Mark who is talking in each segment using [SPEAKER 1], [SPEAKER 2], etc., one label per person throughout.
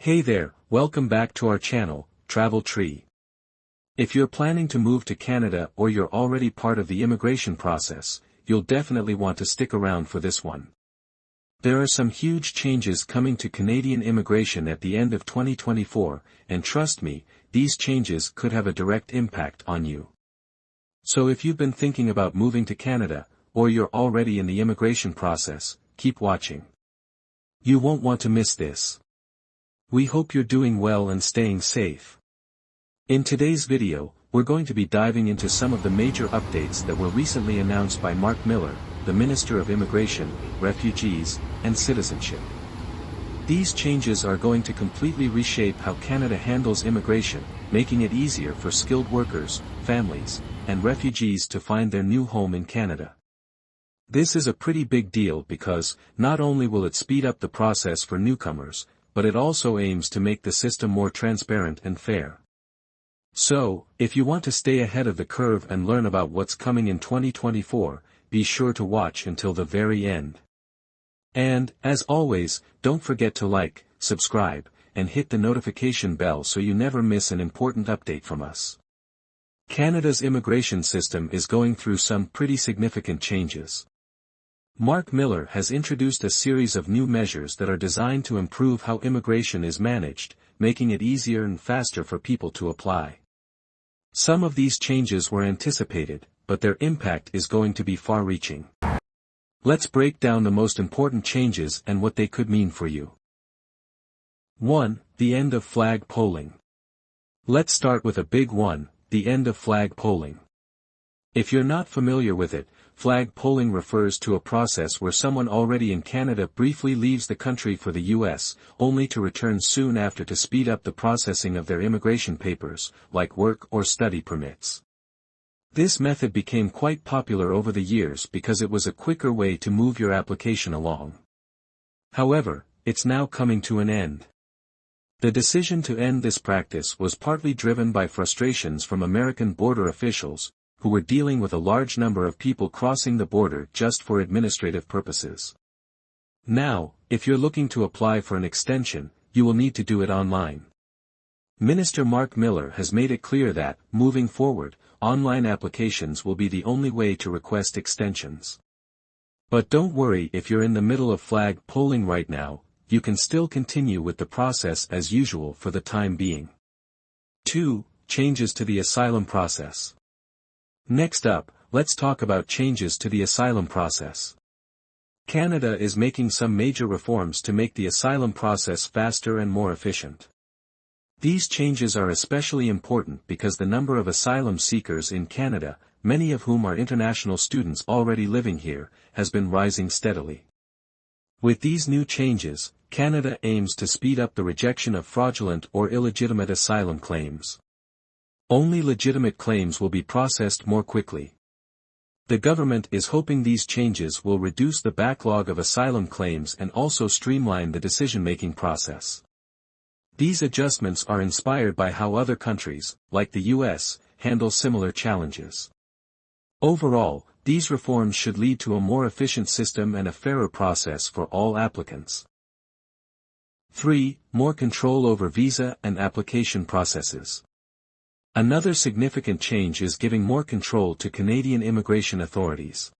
[SPEAKER 1] Hey there, welcome back to our channel, Travel Tree. If you're planning to move to Canada or you're already part of the immigration process, you'll definitely want to stick around for this one. There are some huge changes coming to Canadian immigration at the end of 2024, and trust me, these changes could have a direct impact on you. So if you've been thinking about moving to Canada, or you're already in the immigration process, keep watching. You won't want to miss this. We hope you're doing well and staying safe. In today's video, we're going to be diving into some of the major updates that were recently announced by Mark Miller, the Minister of Immigration, Refugees, and Citizenship. These changes are going to completely reshape how Canada handles immigration, making it easier for skilled workers, families, and refugees to find their new home in Canada. This is a pretty big deal because, not only will it speed up the process for newcomers, but it also aims to make the system more transparent and fair. So, if you want to stay ahead of the curve and learn about what's coming in 2024, be sure to watch until the very end. And, as always, don't forget to like, subscribe, and hit the notification bell so you never miss an important update from us. Canada's immigration system is going through some pretty significant changes. Mark Miller has introduced a series of new measures that are designed to improve how immigration is managed, making it easier and faster for people to apply. Some of these changes were anticipated, but their impact is going to be far-reaching. Let's break down the most important changes and what they could mean for you. 1. The end of flag polling. Let's start with a big one, the end of flag polling. If you're not familiar with it, flag polling refers to a process where someone already in Canada briefly leaves the country for the US, only to return soon after to speed up the processing of their immigration papers, like work or study permits. This method became quite popular over the years because it was a quicker way to move your application along. However, it's now coming to an end. The decision to end this practice was partly driven by frustrations from American border officials, who were dealing with a large number of people crossing the border just for administrative purposes. Now, if you're looking to apply for an extension, you will need to do it online. Minister Mark Miller has made it clear that, moving forward, online applications will be the only way to request extensions. But don't worry if you're in the middle of flag polling right now, you can still continue with the process as usual for the time being. 2. Changes to the asylum process. Next up, let's talk about changes to the asylum process. Canada is making some major reforms to make the asylum process faster and more efficient. These changes are especially important because the number of asylum seekers in Canada, many of whom are international students already living here, has been rising steadily. With these new changes, Canada aims to speed up the rejection of fraudulent or illegitimate asylum claims. Only legitimate claims will be processed more quickly. The government is hoping these changes will reduce the backlog of asylum claims and also streamline the decision-making process. These adjustments are inspired by how other countries, like the US, handle similar challenges. Overall, these reforms should lead to a more efficient system and a fairer process for all applicants. 3. More control over visa and application processes. Another significant change is giving more control to Canadian immigration authorities.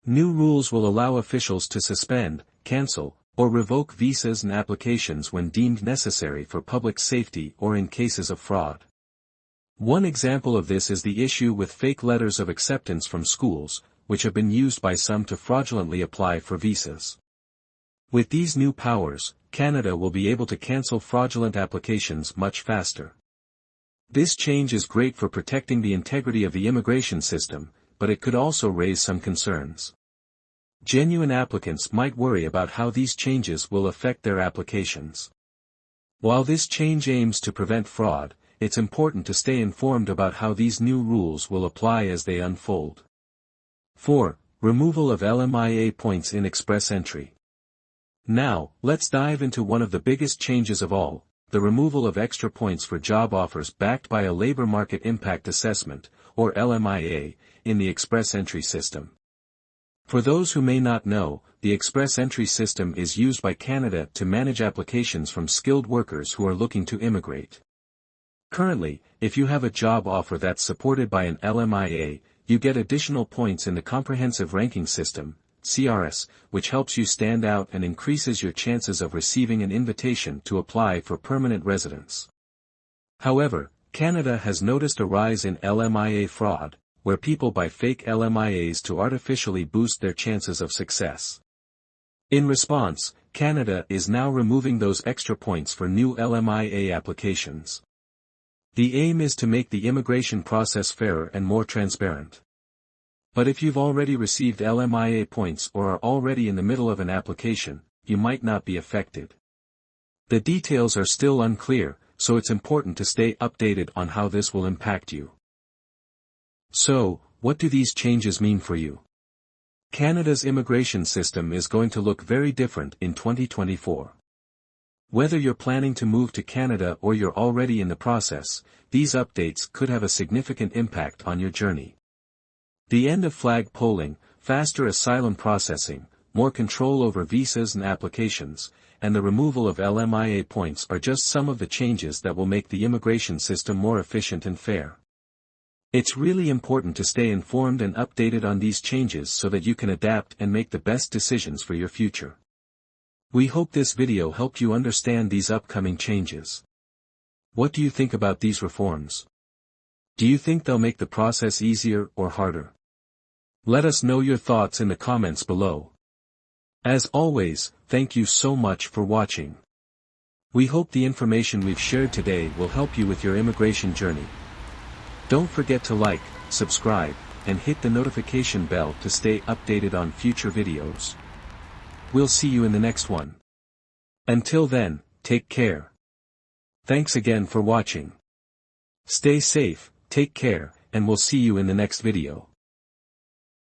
[SPEAKER 1] New rules will allow officials to suspend, cancel, or revoke visas and applications when deemed necessary for public safety or in cases of fraud. One example of this is the issue with fake letters of acceptance from schools, which have been used by some to fraudulently apply for visas. With these new powers, Canada will be able to cancel fraudulent applications much faster. This change is great for protecting the integrity of the immigration system, but it could also raise some concerns. Genuine applicants might worry about how these changes will affect their applications. While this change aims to prevent fraud, it's important to stay informed about how these new rules will apply as they unfold. 4. Removal of LMIA points in express entry. Now, let's dive into one of the biggest changes of all, the removal of extra points for job offers backed by a labor market impact assessment, or LMIA, in the express entry system. For those who may not know, the express entry system is used by Canada to manage applications from skilled workers who are looking to immigrate. Currently, if you have a job offer that's supported by an LMIA, you get additional points in the Comprehensive Ranking System, CRS, which helps you stand out and increases your chances of receiving an invitation to apply for permanent residence. However, Canada has noticed a rise in LMIA fraud, where people buy fake LMIAs to artificially boost their chances of success. In response, Canada is now removing those extra points for new LMIA applications. The aim is to make the immigration process fairer and more transparent. But if you've already received LMIA points or are already in the middle of an application, you might not be affected. The details are still unclear, so it's important to stay updated on how this will impact you. So, what do these changes mean for you? Canada's immigration system is going to look very different in 2024. Whether you're planning to move to Canada or you're already in the process, these updates could have a significant impact on your journey. The end of flag polling, faster asylum processing, more control over visas and applications, and the removal of LMIA points are just some of the changes that will make the immigration system more efficient and fair. It's really important to stay informed and updated on these changes so that you can adapt and make the best decisions for your future. We hope this video helped you understand these upcoming changes. What do you think about these reforms? Do you think they'll make the process easier or harder? Let us know your thoughts in the comments below. As always, thank you so much for watching. We hope the information we've shared today will help you with your immigration journey. Don't forget to like, subscribe, and hit the notification bell to stay updated on future videos. We'll see you in the next one. Until then, take care. Thanks again for watching. Stay safe, take care, and we'll see you in the next video.